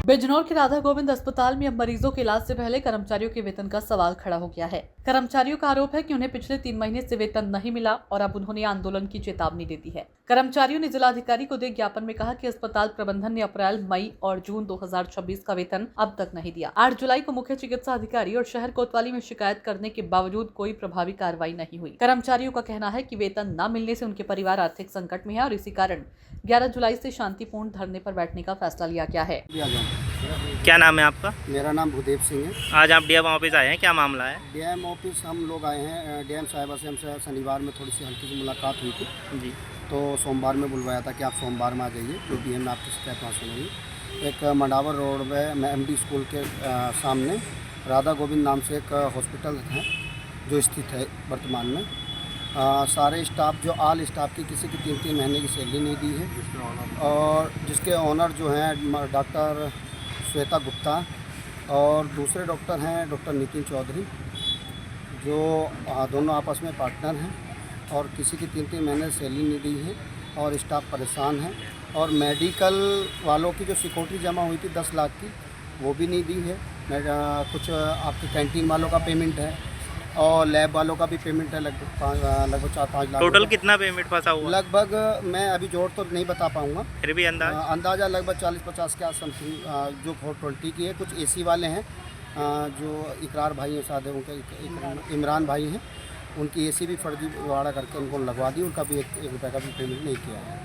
बिजनौर के राधा गोविंद अस्पताल में अब मरीजों के इलाज से पहले कर्मचारियों के वेतन का सवाल खड़ा हो गया है। कर्मचारियों का आरोप है कि उन्हें पिछले 3 महीने से वेतन नहीं मिला और अब उन्होंने आंदोलन की चेतावनी दे दी है। कर्मचारियों ने जिलाधिकारी को दे ज्ञापन में कहा कि अस्पताल प्रबंधन ने अप्रैल, मई और जून 2026 का वेतन अब तक नहीं दिया। 8 जुलाई को मुख्य चिकित्सा अधिकारी और शहर कोतवाली में शिकायत करने के बावजूद कोई प्रभावी कार्रवाई नहीं हुई। कर्मचारियों का कहना है कि वेतन न मिलने से उनके परिवार आर्थिक संकट में है और इसी कारण 11 जुलाई से शांतिपूर्ण धरने पर बैठने का फैसला लिया गया है। क्या नाम है आपका? मेरा नाम भूदेव सिंह है। आज आप डीएम ऑफिस आए हैं, क्या मामला है? डीएम ऑफिस हम लोग आए हैं। डीएम साहिबा से हमसे शनिवार में थोड़ी सी हल्की सी मुलाकात हुई थी जी। तो सोमवार में बुलवाया था कि आप सोमवार में आ जाइए, जो डीएम ने आपकी शिकायत वहाँ सुनाई। एक मंडावर रोड में एमडी स्कूल के सामने राधा गोविंद नाम से एक हॉस्पिटल है जो स्थित है वर्तमान में। सारे स्टाफ जो ऑल स्टाफ की किसी की 3-3 महीने की सैलरी नहीं दी है और जिसके ऑनर जो हैं डॉक्टर श्वेता गुप्ता और दूसरे डॉक्टर हैं डॉक्टर नितिन चौधरी, जो दोनों आपस में पार्टनर हैं और किसी की 3-3 महीने सैलरी नहीं दी है और स्टाफ परेशान है। और मेडिकल वालों की जो सिक्योरिटी जमा हुई थी 10 लाख की, वो भी नहीं दी है। कुछ आपके कैंटीन वालों का पेमेंट है और लैब वालों का भी पेमेंट है लगभग 4-5 लाख। टोटल कितना पेमेंट फंसा हुआ? लगभग मैं अभी जोड़ तो नहीं बता पाऊँगा, फिर भी अंदाज़ा लगभग 40-50 के आस समथिंग जो 420 की है। कुछ एसी वाले हैं जो इकरार भाई हैं, सादे उनके इमरान भाई हैं, उनकी एसी भी फर्जी वाड़ा करके उनको लगवा दी, उनका भी एक रुपये का भी पेमेंट नहीं किया है।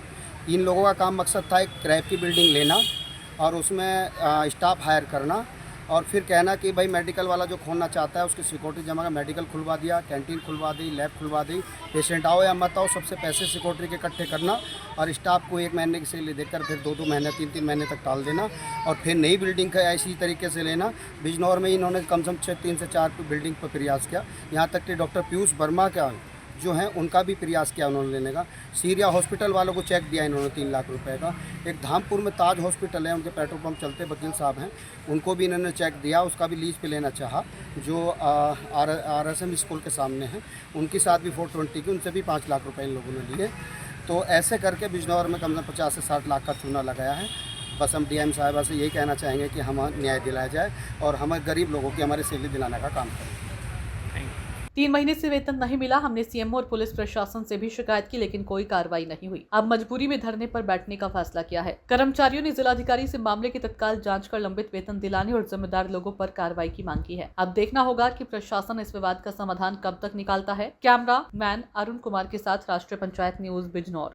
3 लोगों का काम मकसद था एक क्रैप की बिल्डिंग लेना और उसमें स्टाफ हायर करना और फिर कहना कि भाई मेडिकल वाला जो खोलना चाहता है उसकी सिक्योरिटी जमा का मेडिकल खुलवा दिया, कैंटीन खुलवा दी, लैब खुलवा दी। पेशेंट आओ या मत आओ, सबसे पैसे सिक्योरिटी के इकट्ठे करना और स्टाफ को 1 महीने की सैलरी देकर फिर 2-2 महीने 3-3 महीने तक टाल देना और फिर नई बिल्डिंग का ऐसी तरीके से लेना। बिजनौर में इन्होंने कम से कम 3 से 4 बिल्डिंग पर प्रयास किया, यहाँ तक कि डॉक्टर पीयूष वर्मा का जो हैं उनका भी प्रयास किया उन्होंने लेने का। सीरिया हॉस्पिटल वालों को चेक दिया इन्होंने 3 लाख रुपए का। एक धामपुर में ताज हॉस्पिटल है, उनके पेट्रोल पंप चलते वकील साहब हैं, उनको भी इन्होंने चेक दिया, उसका भी लीज पे लेना चाहा। जो RSM स्कूल के सामने है उनके साथ भी 420 की, उनसे भी 5 लाख रुपये इन लोगों ने लिए। तो ऐसे करके बिजनौर में कम से कम 50 से 60 लाख का चूना लगाया है। बस हम डीएम साहिबा से यही कहना चाहेंगे कि हमें न्याय दिलाया जाए और हमें गरीब लोगों की हमारी सैलरी दिलाने का काम करें। 3 महीने से वेतन नहीं मिला। हमने सीएम और पुलिस प्रशासन से भी शिकायत की लेकिन कोई कार्रवाई नहीं हुई। अब मजबूरी में धरने पर बैठने का फैसला किया है। कर्मचारियों ने जिलाधिकारी से मामले की तत्काल जांच कर लंबित वेतन दिलाने और जिम्मेदार लोगों पर कार्रवाई की मांग की है। अब देखना होगा कि प्रशासन इस विवाद का समाधान कब तक निकालता है। कैमरा मैन अरुण कुमार के साथ राष्ट्रीय पंचायत न्यूज बिजनौर।